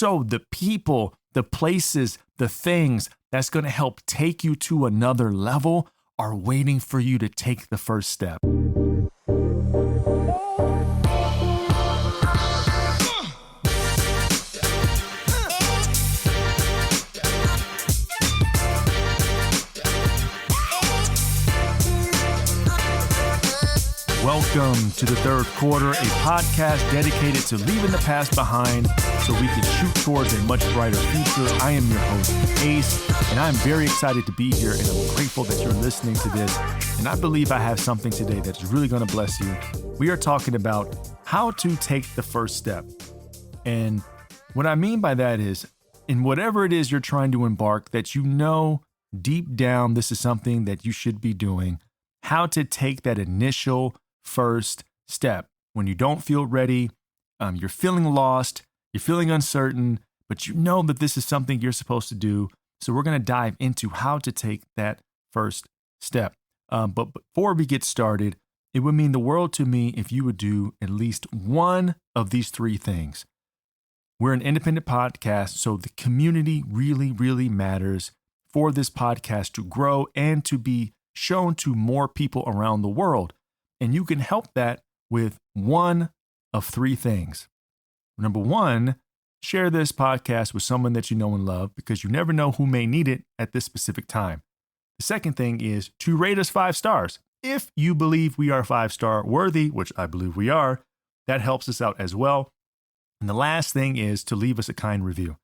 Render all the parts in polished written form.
So the people, the places, the things that's going to help take you to another level are waiting for you to take the first step. Welcome to the third quarter, a podcast dedicated to leaving the past behind so we can shoot towards a much brighter future. I am your host, Ace, and I'm very excited to be here, and I'm grateful that you're listening to this. And I believe I have something today that's really going to bless you. We are talking about how to take the first step. And what I mean by that is, in whatever it is you're trying to embark, that you know deep down this is something that you should be doing, how to take that initial first step. When you don't feel ready, you're feeling lost, you're feeling uncertain, but you know that this is something you're supposed to do. So we're going to dive into how to take that first step. But before we get started, it would mean the world to me if you would do at least one of these three things. We're an independent podcast, so the community really, really matters for this podcast to grow and to be shown to more people around the world. And you can help that with one of three things. Number one, share this podcast with someone that you know and love, because you never know who may need it at this specific time. The second thing is to rate us 5 stars. If you believe we are 5-star worthy, which I believe we are, that helps us out as well. And the last thing is to leave us a kind review.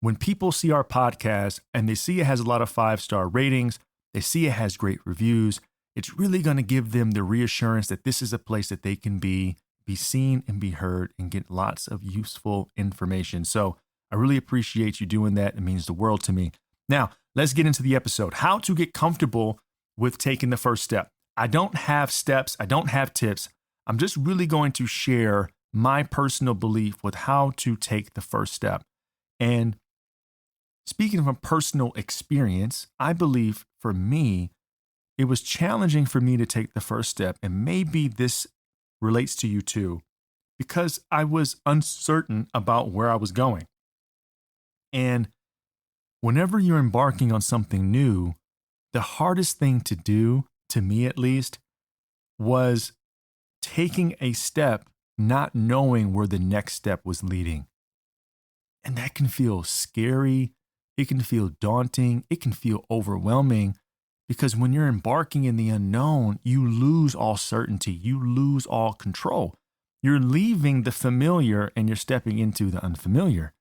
When people see our podcast and they see it has a lot of 5-star ratings, they see it has great reviews, it's really going to give them the reassurance that this is a place that they can be seen and be heard and get lots of useful information. So I really appreciate you doing that. It means the world to me. Now, let's get into the episode. How to get comfortable with taking the first step. I don't have steps. I don't have tips. I'm just really going to share my personal belief with how to take the first step. And speaking from personal experience, I believe for me, it was challenging for me to take the first step, and maybe this relates to you too, because I was uncertain about where I was going. And whenever you're embarking on something new, the hardest thing to do, to me at least, was taking a step, not knowing where the next step was leading. And that can feel scary. It can feel daunting. It can feel overwhelming. Because when you're embarking in the unknown, you lose all certainty. You lose all control. You're leaving the familiar and you're stepping into the unfamiliar.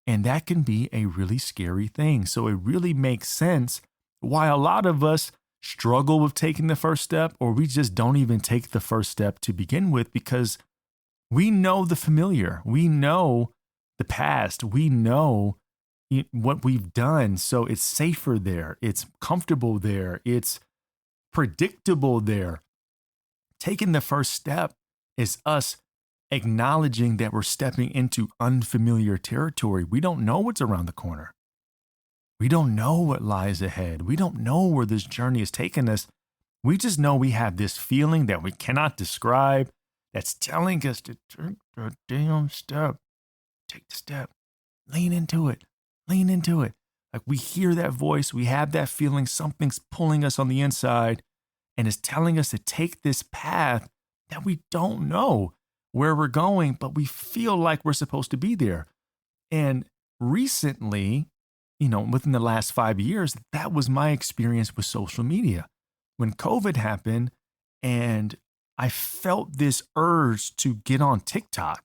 And that can be a really scary thing. So it really makes sense why a lot of us struggle with taking the first step, or we just don't even take the first step to begin with, because we know the familiar. We know the past. We know what we've done. So it's safer there. It's comfortable there. It's predictable there. Taking the first step is us acknowledging that we're stepping into unfamiliar territory. We don't know what's around the corner. We don't know what lies ahead. We don't know where this journey is taking us. We just know we have this feeling that we cannot describe that's telling us to take the damn step. Take the step. Lean into it. Lean into it. Like, we hear that voice, we have that feeling, something's pulling us on the inside and is telling us to take this path that we don't know where we're going, but we feel like we're supposed to be there. And recently, within the last 5 years, that was my experience with social media. When COVID happened and I felt this urge to get on TikTok.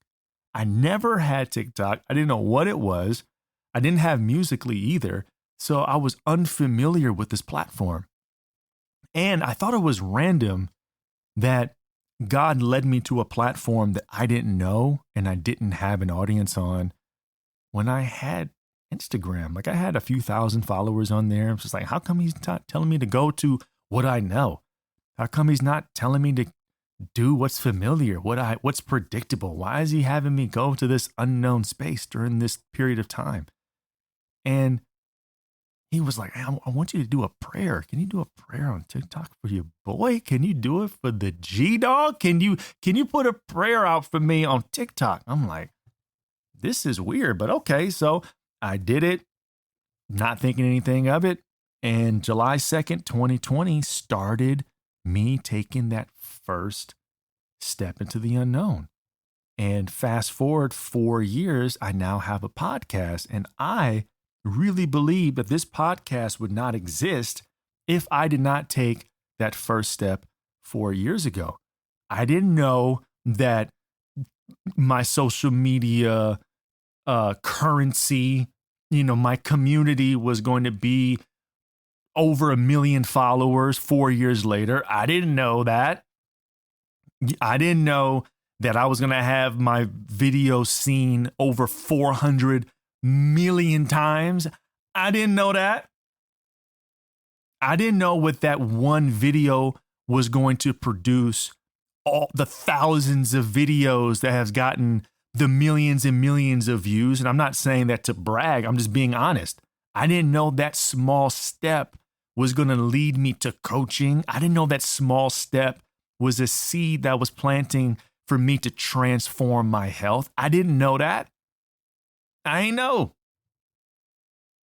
I never had TikTok. I didn't know what it was. I didn't have Musical.ly either, so I was unfamiliar with this platform. And I thought it was random that God led me to a platform that I didn't know and I didn't have an audience on when I had Instagram. Like, I had a few thousand followers on there. I was just like, how come he's not telling me to go to what I know? How come he's not telling me to do what's familiar, what's predictable? Why is he having me go to this unknown space during this period of time? And he was like, I want you to do a prayer. Can you do a prayer on TikTok for your boy? Can you do it for the G-Dog? Can you put a prayer out for me on TikTok? I'm like, this is weird, but okay. So I did it, not thinking anything of it. And July 2nd, 2020 started me taking that first step into the unknown. And fast forward 4 years, I now have a podcast. And I really believe that this podcast would not exist if I did not take that first step 4 years ago. I didn't know that my social media currency, my community was going to be over 1 million followers 4 years later. I didn't know that. I didn't know that I was going to have my video seen over 400 million times. I didn't know that. I didn't know what that one video was going to produce all the thousands of videos that has gotten the millions and millions of views. And I'm not saying that to brag. I'm just being honest. I didn't know that small step was going to lead me to coaching. I didn't know that small step was a seed that was planting for me to transform my health. I didn't know that. I ain't know.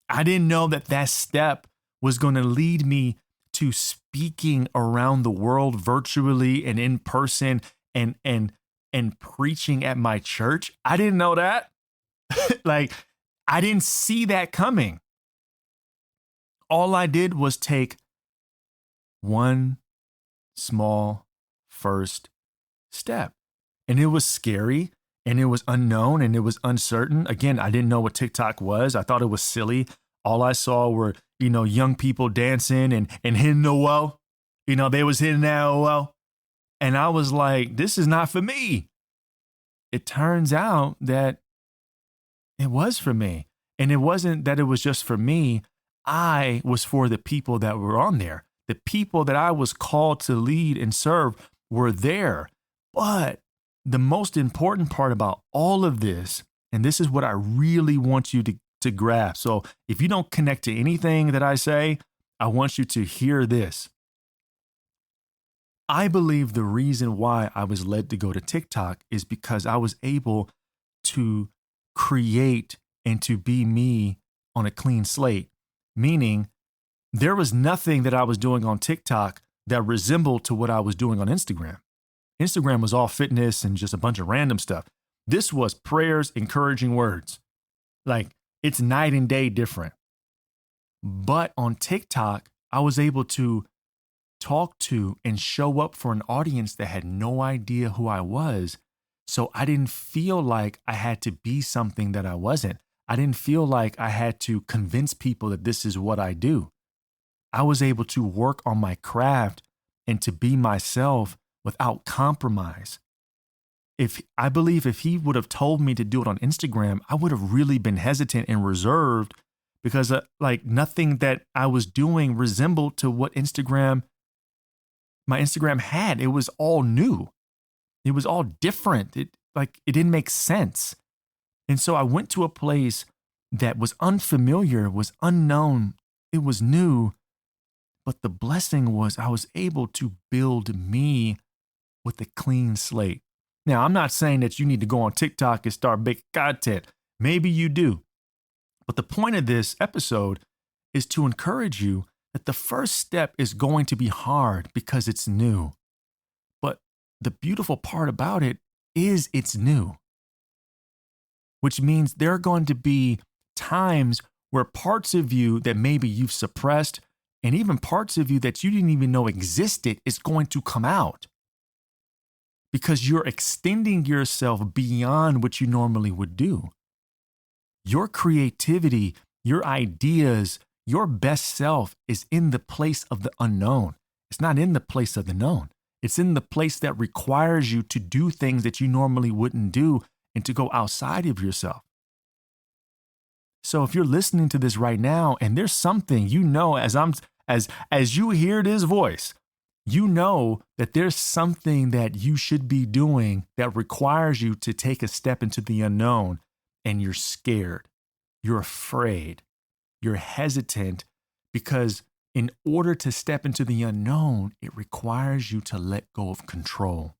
I didn't know that that step was going to lead me to speaking around the world virtually and in person and preaching at my church. I didn't know that. Like, I didn't see that coming. All I did was take one small first step. And it was scary and it was unknown and it was uncertain. Again, I didn't know what TikTok was. I thought it was silly. All I saw were, young people dancing and hitting the wall. They was hitting that wall. And I was like, this is not for me. It turns out that it was for me. And it wasn't that it was just for me. I was for the people that were on there. The people that I was called to lead and serve were there. But the most important part about all of this, and this is what I really want you to grasp. So if you don't connect to anything that I say, I want you to hear this. I believe the reason why I was led to go to TikTok is because I was able to create and to be me on a clean slate. Meaning there was nothing that I was doing on TikTok that resembled to what I was doing on Instagram. Instagram was all fitness and just a bunch of random stuff. This was prayers, encouraging words. Like, it's night and day different. But on TikTok, I was able to talk to and show up for an audience that had no idea who I was. So I didn't feel like I had to be something that I wasn't. I didn't feel like I had to convince people that this is what I do. I was able to work on my craft and to be myself without compromise. I believe if he would have told me to do it on Instagram, I would have really been hesitant and reserved because nothing that I was doing resembled to what my Instagram had. It was all new. It was all different. It didn't make sense. And so I went to a place that was unfamiliar, was unknown. It was new. But the blessing was I was able to build me with a clean slate. Now, I'm not saying that you need to go on TikTok and start making content. Maybe you do. But the point of this episode is to encourage you that the first step is going to be hard because it's new. But the beautiful part about it is it's new, which means there are going to be times where parts of you that maybe you've suppressed and even parts of you that you didn't even know existed is going to come out. Because you're extending yourself beyond what you normally would do. Your creativity, your ideas, your best self is in the place of the unknown. It's not in the place of the known. It's in the place that requires you to do things that you normally wouldn't do and to go outside of yourself. So if you're listening to this right now and there's something as you hear this voice, you know that there's something that you should be doing that requires you to take a step into the unknown, and you're scared, you're afraid, you're hesitant, because in order to step into the unknown, it requires you to let go of control.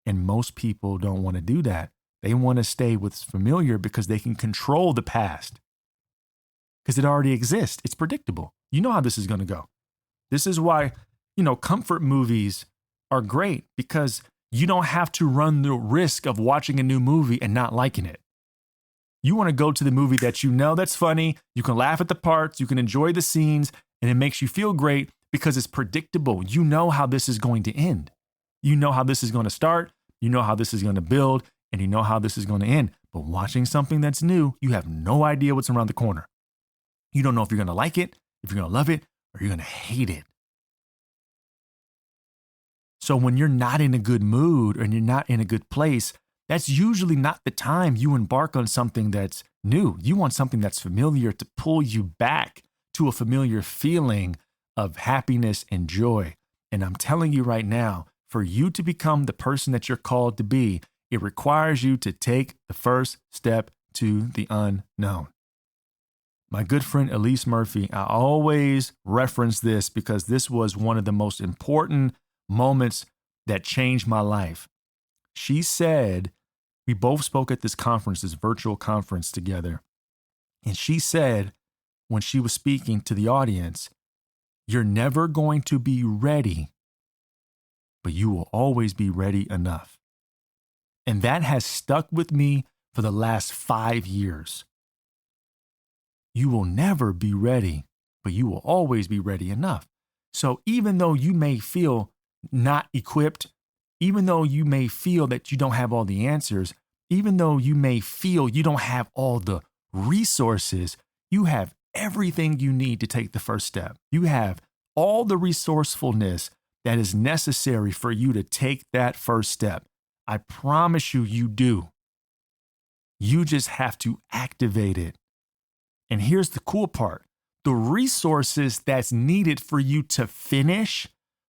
And most people don't want to do that They want to stay with familiar because they can control the past. Because it already exists. It's predictable. You know how this is going to go. This is why, comfort movies are great, because you don't have to run the risk of watching a new movie and not liking it. You want to go to the movie that you know that's funny, you can laugh at the parts, you can enjoy the scenes, and it makes you feel great because it's predictable. You know how this is going to end. You know how this is going to start, you know how this is going to build, and you know how this is going to end. But watching something that's new, you have no idea what's around the corner. You don't know if you're going to like it, if you're going to love it, or you're going to hate it. So when you're not in a good mood and you're not in a good place, that's usually not the time you embark on something that's new. You want something that's familiar to pull you back to a familiar feeling of happiness and joy. And I'm telling you right now, for you to become the person that you're called to be, it requires you to take the first step to the unknown. My good friend Elise Murphy, I always reference this because this was one of the most important moments that changed my life. She said, we both spoke at this conference, this virtual conference together. And she said, when she was speaking to the audience, you're never going to be ready, but you will always be ready enough. And that has stuck with me for the last 5 years. You will never be ready, but you will always be ready enough. So even though you may feel not equipped, even though you may feel that you don't have all the answers, even though you may feel you don't have all the resources, you have everything you need to take the first step. You have all the resourcefulness that is necessary for you to take that first step. I promise you, you do. You just have to activate it. And here's the cool part. The resources that's needed for you to finish,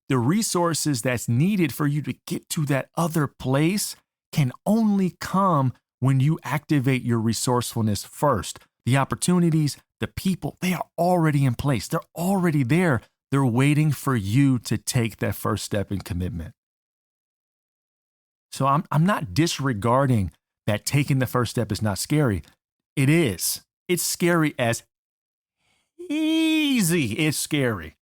the resources that's needed for you to get to that other place can only come when you activate your resourcefulness first. The opportunities, the people, they are already in place. They're already there. They're waiting for you to take that first step in commitment. So I'm not disregarding that taking the first step is not scary. It is. It's scary as easy. It's scary.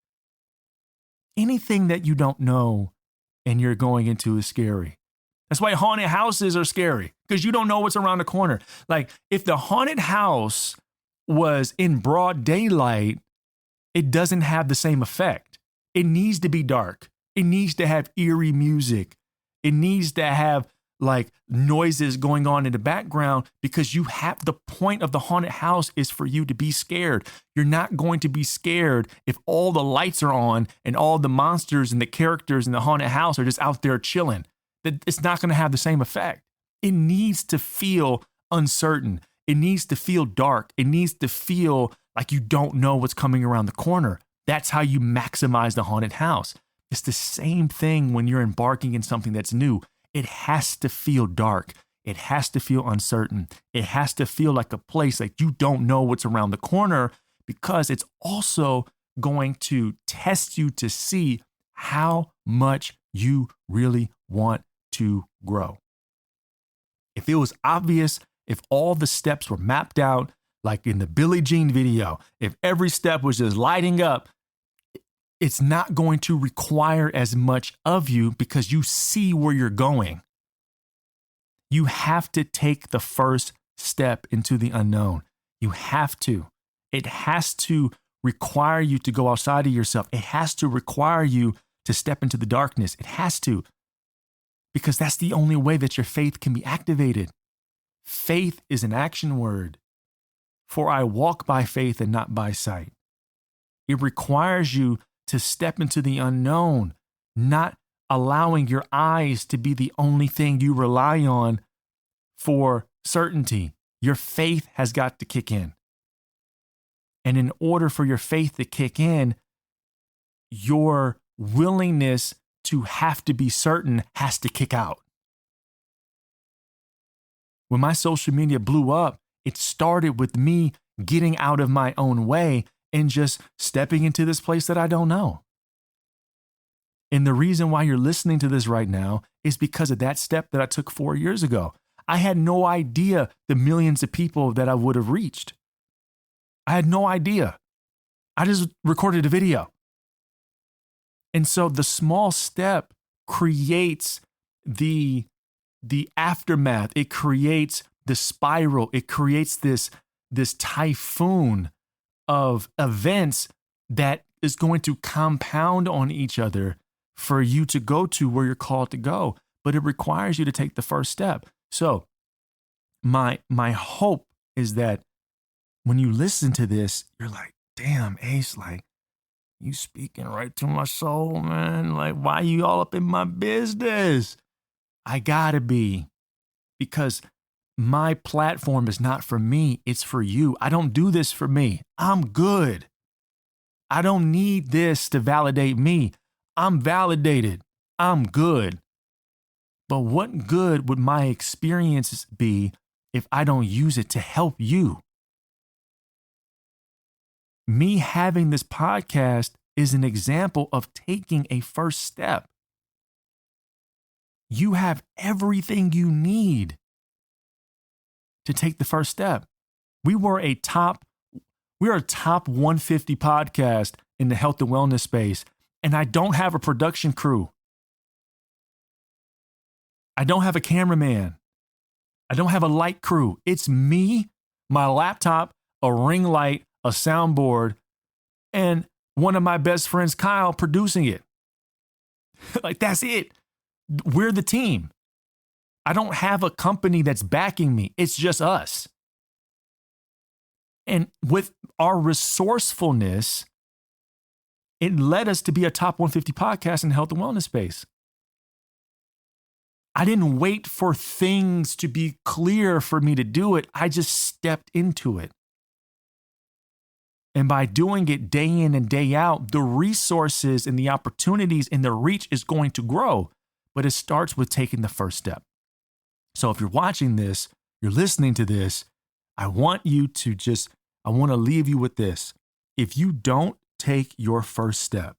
Anything that you don't know and you're going into is scary. That's why haunted houses are scary, because you don't know what's around the corner. Like, if the haunted house was in broad daylight, it doesn't have the same effect. It needs to be dark. It needs to have eerie music. It needs to have like noises going on in the background, because the point of the haunted house is for you to be scared. You're not going to be scared if all the lights are on and all the monsters and the characters in the haunted house are just out there chilling. It's not going to have the same effect. It needs to feel uncertain. It needs to feel dark. It needs to feel like you don't know what's coming around the corner. That's how you maximize the haunted house. It's the same thing when you're embarking in something that's new. It has to feel dark. It has to feel uncertain. It has to feel like a place like you don't know what's around the corner, because it's also going to test you to see how much you really want to grow. If it was obvious, if all the steps were mapped out, like in the Billie Jean video, if every step was just lighting up, it's not going to require as much of you because you see where you're going. You have to take the first step into the unknown. You have to. It has to require you to go outside of yourself. It has to require you to step into the darkness. It has to. Because that's the only way that your faith can be activated. Faith is an action word. For I walk by faith and not by sight. It requires you to step into the unknown, not allowing your eyes to be the only thing you rely on for certainty. Your faith has got to kick in. And in order for your faith to kick in, your willingness to have to be certain has to kick out. When my social media blew up, it started with me getting out of my own way and just stepping into this place that I don't know. And the reason why you're listening to this right now is because of that step that I took 4 years ago. I had no idea the millions of people that I would have reached. I had no idea. I just recorded a video. And so the small step creates the aftermath. It creates the spiral. It creates this typhoon of events that is going to compound on each other for you to go to where you're called to go. But it requires you to take the first step. So my hope is that when you listen to this, you're like, damn, Ace, like, you speaking right to my soul, man. Like, why you all up in my business? I gotta be, because my platform is not for me. It's for you. I don't do this for me. I'm good. I don't need this to validate me. I'm validated. I'm good. But what good would my experiences be if I don't use it to help you? Me having this podcast is an example of taking a first step. You have everything you need to take the first step. We're a top 150 podcast in the health and wellness space, and I don't have a production crew. I don't have a cameraman. I don't have a light crew. It's me, my laptop, a ring light, a soundboard, and one of my best friends, Kyle, producing it. Like, that's it. We're the team. I don't have a company that's backing me. It's just us. And with our resourcefulness, it led us to be a top 150 podcast in the health and wellness space. I didn't wait for things to be clear for me to do it. I just stepped into it. And by doing it day in and day out, the resources and the opportunities and the reach is going to grow. But it starts with taking the first step. So if you're watching this, you're listening to this, I want to leave you with this. If you don't take your first step,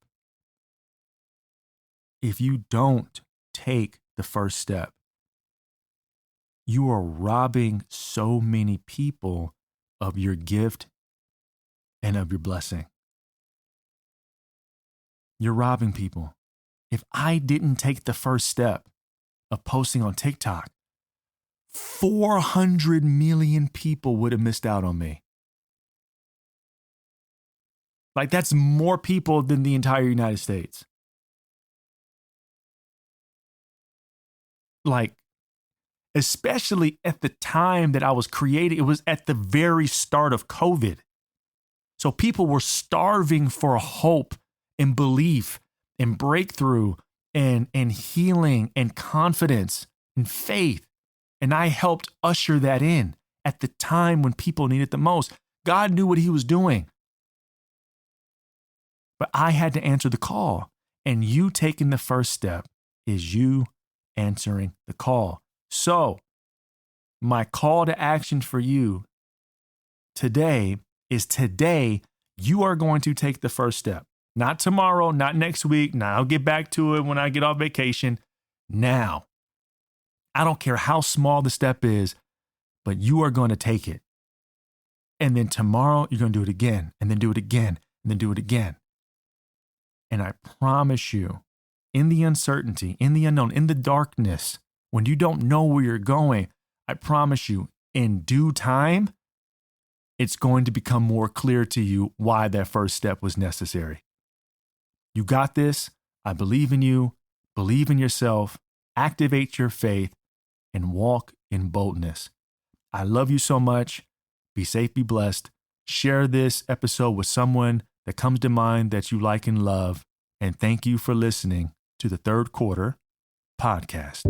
you are robbing so many people of your gift and of your blessing. You're robbing people. If I didn't take the first step of posting on TikTok, 400 million people would have missed out on me. Like, that's more people than the entire United States. Like, especially at the time that I was creating, it was at the very start of COVID. So people were starving for hope and belief and breakthrough and healing and confidence and faith. And I helped usher that in at the time when people needed the most. God knew what he was doing. But I had to answer the call. And you taking the first step is you answering the call. So my call to action for you today is you are going to take the first step. Not tomorrow, not next week. Now I'll get back to it when I get off vacation. Now, I don't care how small the step is, but you are going to take it. And then tomorrow you're going to do it again, and then do it again, and then do it again. And I promise you, in the uncertainty, in the unknown, in the darkness, when you don't know where you're going, I promise you, in due time, it's going to become more clear to you why that first step was necessary. You got this. I believe in you. Believe in yourself. Activate your faith and walk in boldness. I love you so much. Be safe, be blessed. Share this episode with someone that comes to mind that you like and love. And thank you for listening to the Third Quarter Podcast.